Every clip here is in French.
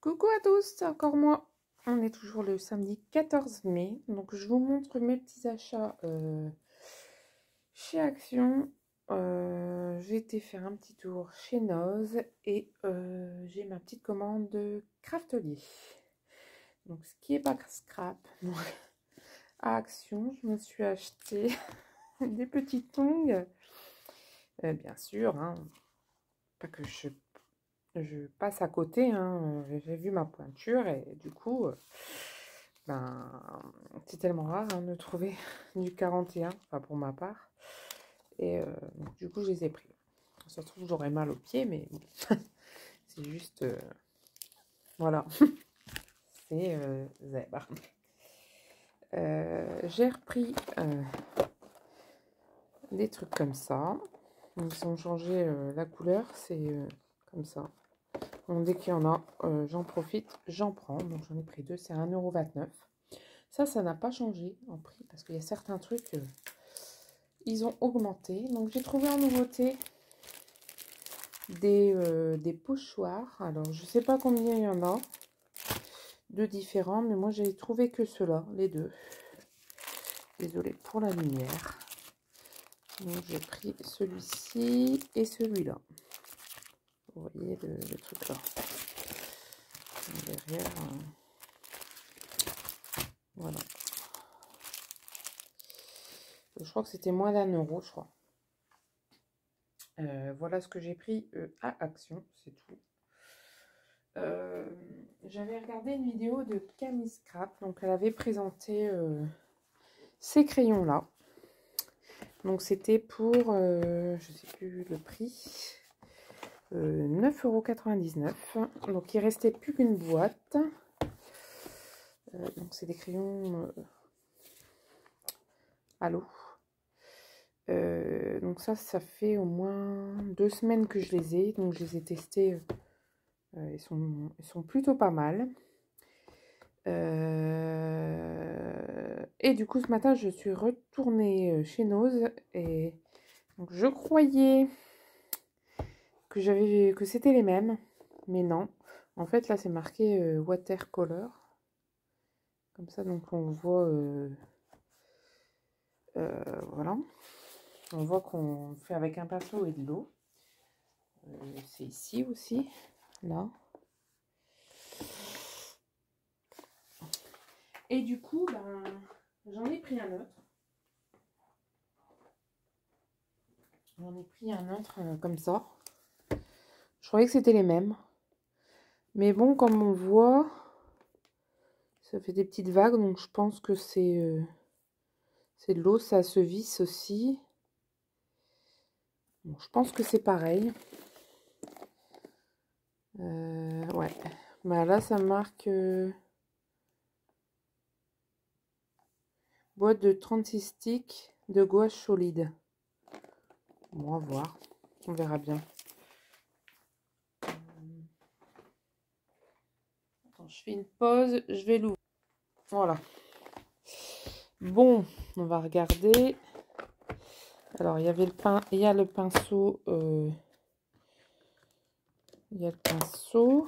Coucou à tous, c'est encore moi. On est toujours le samedi 14 mai. Donc je vous montre mes petits achats chez Action. J'ai été faire un petit tour chez Noz et j'ai ma petite commande de Craftelier. Donc ce qui est pas scrap. Donc, à Action, je me suis acheté des petits tongs. Bien sûr, hein, pas que je passe à côté, hein. J'ai vu ma pointure et du coup, c'est tellement rare hein, de trouver du 41, enfin pour ma part. Et du coup, je les ai pris. Ça se trouve, j'aurais mal aux pieds, mais c'est juste, voilà, c'est zèbre. J'ai repris des trucs comme ça. Donc, ils ont changé la couleur, c'est comme ça. Donc, dès qu'il y en a, j'en profite, j'en prends. Donc, j'en ai pris deux, c'est 1,29 €. Ça n'a pas changé en prix parce qu'il y a certains trucs, ils ont augmenté. Donc, j'ai trouvé en nouveauté des pochoirs. Alors, je sais pas combien il y en a de différents, mais moi, j'ai trouvé que ceux-là, les deux. Désolée pour la lumière. Donc, j'ai pris celui-ci et celui-là. Vous voyez le truc là. Derrière, voilà. Je crois que c'était moins d'1 €, je crois. Voilà ce que j'ai pris à Action, c'est tout. J'avais regardé une vidéo de Camille Scrap, donc elle avait présenté ces crayons là. Donc c'était pour, je sais plus le prix, 9,99 €. Donc il restait plus qu'une boîte. Donc c'est des crayons à l'eau. Donc ça fait au moins 2 semaines que je les ai. Donc je les ai testés. Ils sont plutôt pas mal. Et du coup, ce matin, je suis retournée chez Noz. Et donc, je croyais que c'était les mêmes. Mais non. En fait, là, c'est marqué watercolor. Comme ça, donc, on voit... voilà. On voit qu'on fait avec un pinceau et de l'eau. C'est ici aussi. Là. Et du coup, j'en ai pris un autre. J'en ai pris un autre comme ça. Je croyais que c'était les mêmes. Mais bon, comme on voit, ça fait des petites vagues. Donc je pense que c'est de l'eau. Ça se visse aussi. Bon, je pense que c'est pareil. Ouais. Bah là, ça marque... boîte de 36 sticks de gouache solide. Bon, on va voir. On verra bien. Attends, je fais une pause. Je vais l'ouvrir. Voilà. Bon, on va regarder. Alors, il y avait il y a le pinceau. Il y a le pinceau.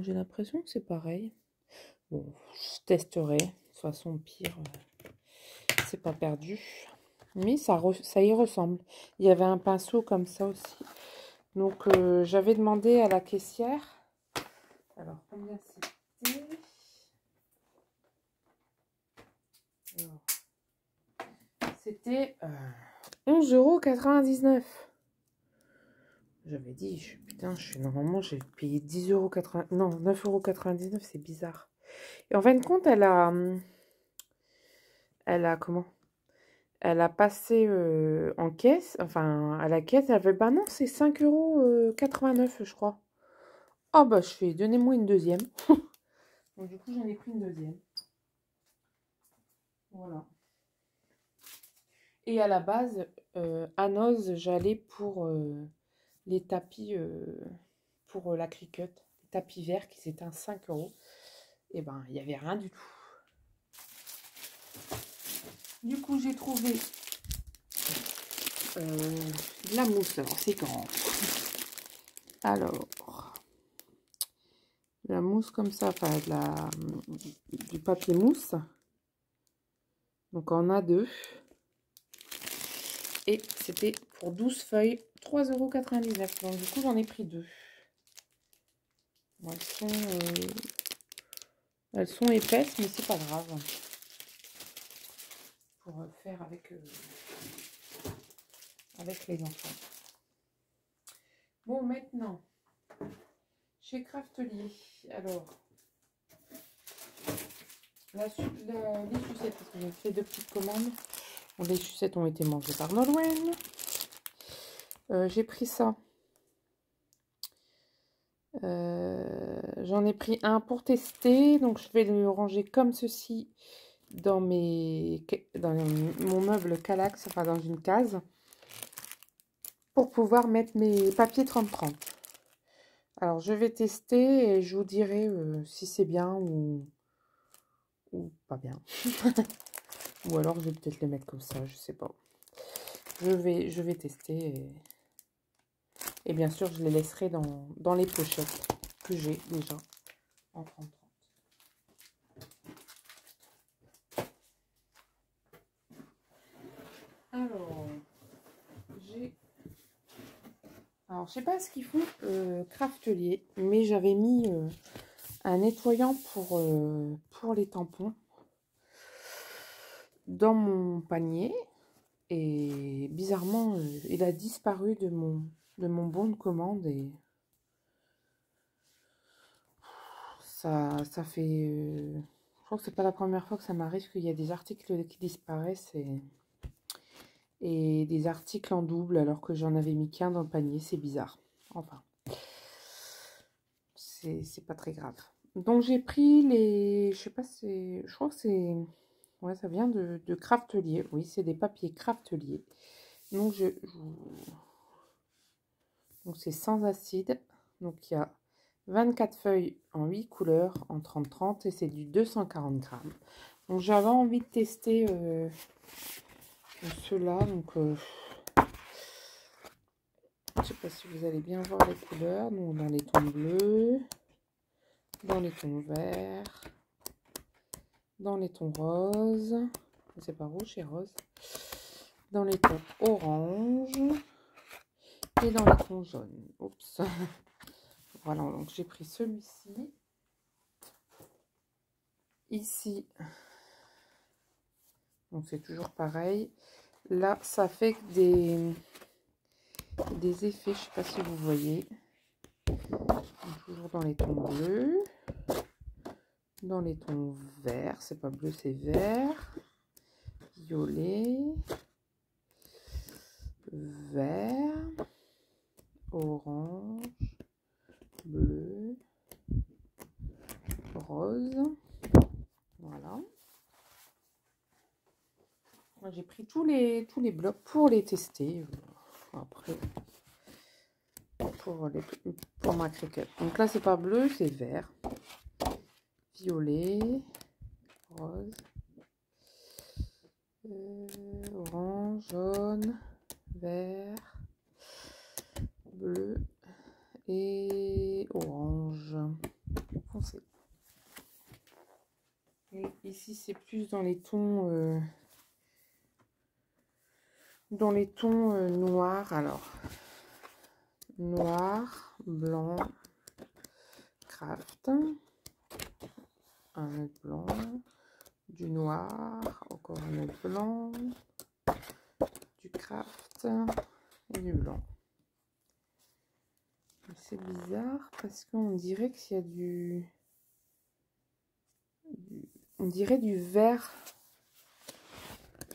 J'ai l'impression que c'est pareil. Bon, je testerai. De toute façon, pire, c'est pas perdu. Mais ça y ressemble. Il y avait un pinceau comme ça aussi. Donc, j'avais demandé à la caissière. Alors, combien c'était? C'était 11,99 €. J'avais dit, putain, normalement, j'ai payé 10,80 €. Non, 9,99 €, c'est bizarre. Et en fin de compte, elle a comment? Elle a passé en caisse, enfin, à la caisse, elle avait, bah non, c'est 5,89 €, je crois. Ah bah, je fais, donnez-moi une deuxième. Donc, du coup, j'en ai pris une deuxième. Voilà. Et à la base, à Noz, j'allais pour les tapis, pour la Cricut, les tapis verts qui c'était un 5 €. Et ben, il n'y avait rien du tout. Du coup, j'ai trouvé de la mousse. Alors, c'est grand. Alors, de la mousse comme ça, enfin du papier mousse. Donc, on a 2. Et c'était pour 12 feuilles, 3,99 €. Donc, du coup, j'en ai pris 2. Bon, elles sont épaisses, mais c'est pas grave. Pour faire avec les enfants. Bon, maintenant, chez Craftelier, alors, les sucettes, parce que j'ai fait 2 petites commandes. Bon, les sucettes ont été mangées par Nolwenn. J'ai pris ça. J'en ai pris un pour tester, donc je vais le ranger comme ceci dans mon meuble Kallax, enfin dans une case, pour pouvoir mettre mes papiers 30-30. Alors je vais tester et je vous dirai si c'est bien ou pas bien. Ou alors je vais peut-être les mettre comme ça, je sais pas. Je vais tester et bien sûr je les laisserai dans les pochettes que j'ai déjà en 30-30. Alors, je sais pas ce qu'ils font Craftelier, mais j'avais mis un nettoyant pour les tampons dans mon panier. Et bizarrement, il a disparu de mon bon de commande. Et ça fait... je crois que c'est pas la première fois que ça m'arrive qu'il y a des articles qui disparaissent et des articles en double alors que j'en avais mis qu'un dans le panier. C'est bizarre. Enfin, c'est pas très grave. Donc j'ai pris les... Je sais pas, je crois que c'est... Ouais, ça vient de Craftelier. Oui, c'est des papiers Craftelier. Donc donc c'est sans acide. Donc il y a 24 feuilles en 8 couleurs en 30-30 et c'est du 240 grammes. Donc j'avais envie de tester ceux-là. Donc je sais pas si vous allez bien voir les couleurs. Donc dans les tons bleus, dans les tons verts, dans les tons roses. C'est pas rouge, c'est rose. Dans les tons orange et dans les tons jaunes. Oups. Voilà, donc j'ai pris celui-ci. Ici, donc c'est toujours pareil. Là, ça fait des effets, je sais pas si vous voyez. Donc, toujours dans les tons bleus. Dans les tons verts, c'est pas bleu, c'est vert. Violet. Vert. Orange. Bleu. Rose. Voilà. J'ai pris tous les blocs pour les tester. Après, pour ma cricket. Donc là, c'est pas bleu, c'est vert. Violet. Rose. Orange, jaune, vert, bleu et orange foncé. Et ici c'est plus dans les tons noirs. Alors noir, blanc, craft, un autre blanc, du noir, encore un autre blanc, du craft et du blanc. C'est bizarre parce qu'on dirait qu'il y a on dirait du vert.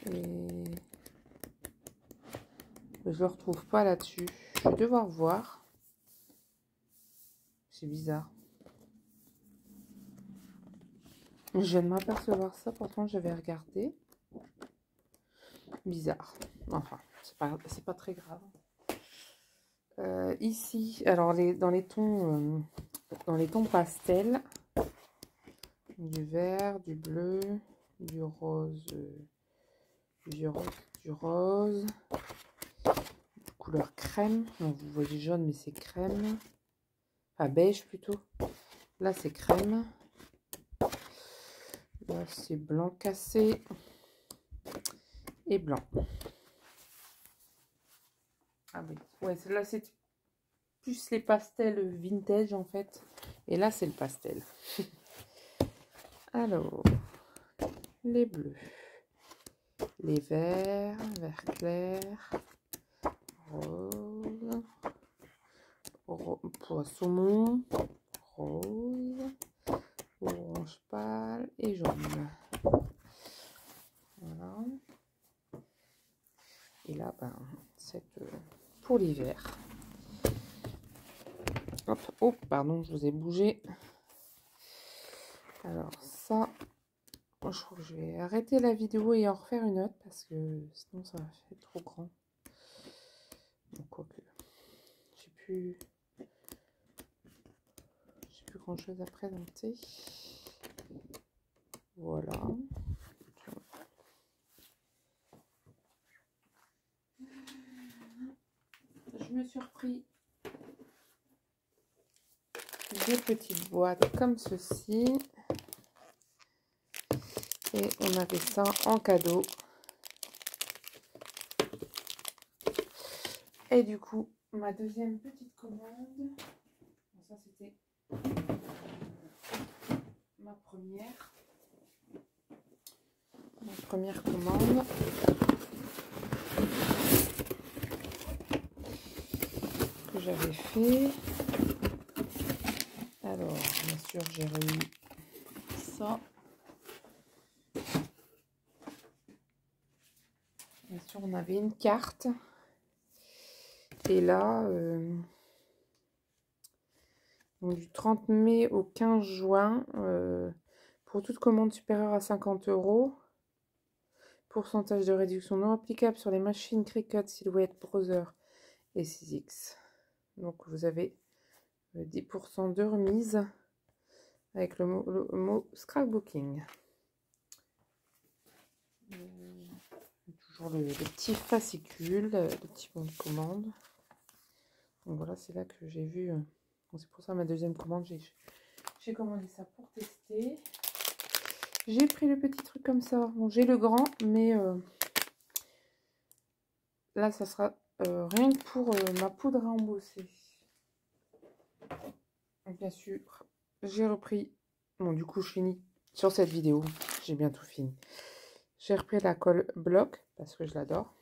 Et je le retrouve pas là-dessus. Je vais devoir voir. C'est bizarre. Je viens de m'apercevoir ça, pourtant j'avais regardé. Bizarre. Enfin, c'est pas très grave. Ici, alors dans les tons pastel, du vert, du bleu, du rose, du rose, couleur crème. Donc, vous voyez jaune, mais c'est crème. Enfin, beige plutôt. Là, c'est crème. Là, c'est blanc cassé. Et blanc. Ah oui. Ouais, là, c'est plus les pastels vintage, en fait. Et là, c'est le pastel. Alors, les bleus. Les verts, vert clair, rose, poisson, rose, orange pâle et jaune. Voilà. Et là, ben, c'est pour l'hiver. Hop, oh, pardon, je vous ai bougé. Alors ça, je crois que je vais arrêter la vidéo et en refaire une autre parce que sinon ça va faire trop grand. Donc quoique, j'ai plus grand chose à présenter. Voilà. Je me suis repris des petites boîtes comme ceci. Et on avait ça en cadeau. Et du coup, ma deuxième petite commande. Bon, ça c'était ma première commande. Que j'avais fait. Alors, bien sûr, j'ai eu ça. Bien sûr, on avait une carte. Et là, donc du 30 mai au 15 juin, pour toute commande supérieure à 50 €, pourcentage de réduction non applicable sur les machines Cricut, Silhouette, Browser et 6X. Donc, vous avez 10% de remise avec le mot scrapbooking. Toujours le petit fascicule, le petit bon de commande. Donc voilà, c'est là que j'ai vu. C'est pour ça ma deuxième commande, j'ai commandé ça pour tester. J'ai pris le petit truc comme ça. Bon, j'ai le grand, mais là, ça sera rien que pour ma poudre à embosser. Donc, bien sûr, j'ai repris. Bon, du coup, je finis sur cette vidéo. J'ai bientôt fini. J'ai repris la colle bloc parce que je l'adore.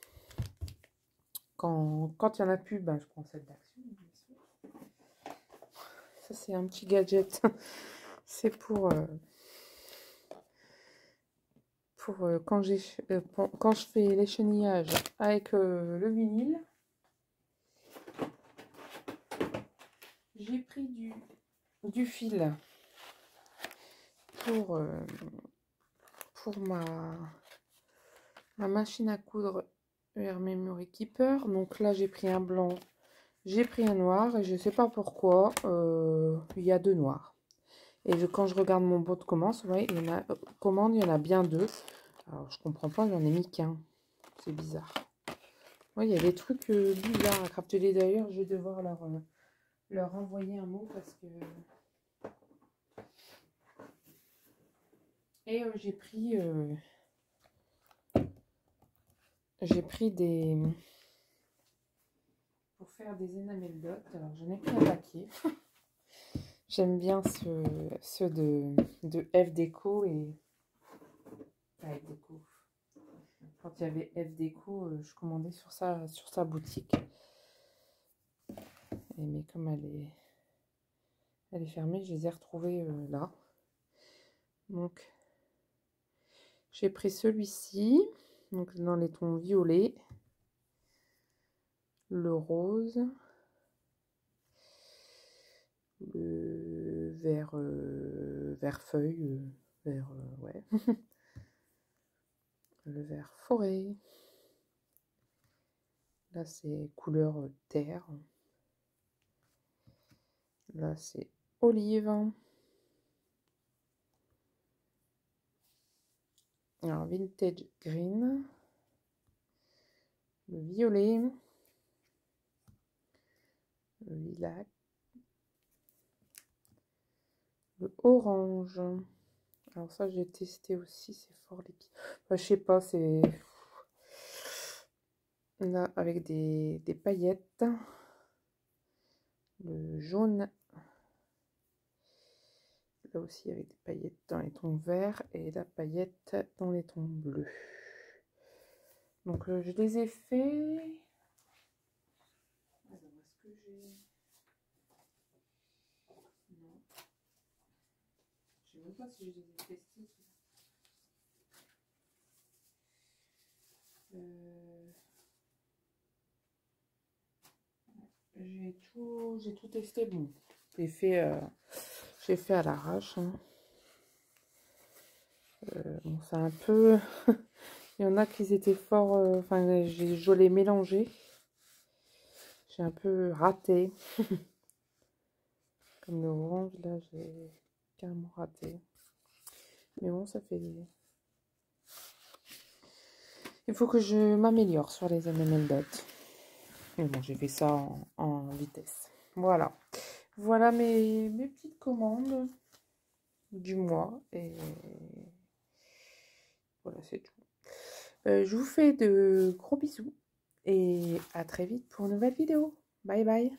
Quand il n'y en a plus, ben, je prends celle d'Action. Ça, c'est un petit gadget. C'est pour quand je fais les chenillages avec le vinyle. J'ai pris du fil pour ma machine à coudre UR Memory Keeper. Donc là, j'ai pris un blanc, j'ai pris un noir et je ne sais pas pourquoi, il y a deux noirs. Et quand je regarde mon bon de commande, ouais, il y en a bien deux. Alors, je comprends pas, j'en ai mis qu'un. C'est bizarre. Ouais, il y a des trucs bizarres à Craftly. D'ailleurs, je vais devoir leur envoyer un mot parce que... Et j'ai pris des... Pour faire des enamel dots. Alors, j'en ai pris un paquet. J'aime bien ceux de F Déco et... Enfin, F Déco. Quand il y avait F Déco, je commandais sur sa boutique. Mais comme elle est fermée, je les ai retrouvés là. Donc, j'ai pris celui-ci, donc dans les tons violets, le rose, le vert feuille, ouais, le vert forêt. Là, c'est couleur terre. Là, c'est olive. Alors, vintage green. Le violet. le lilac, le orange. Alors ça, j'ai testé aussi, c'est fort liquide. Enfin, je sais pas, c'est là avec des paillettes. Le jaune, là aussi avec des paillettes dans les tons verts et la paillette dans les tons bleus. Donc je les ai faits. Alors est-ce que j'ai... Non. Je sais même pas si je les ai testés. J'ai tout testé. Bon, j'ai fait à l'arrache. Hein. Bon, c'est un peu... Il y en a qui étaient fort... Enfin, je les mélanger. J'ai un peu raté. Comme le orange, là, j'ai carrément raté. Mais bon, ça fait... Il faut que je m'améliore sur les MML Dot. Mais bon, j'ai fait ça en vitesse. Voilà. Voilà mes petites commandes du mois. Et voilà, c'est tout. Je vous fais de gros bisous. Et à très vite pour une nouvelle vidéo. Bye bye.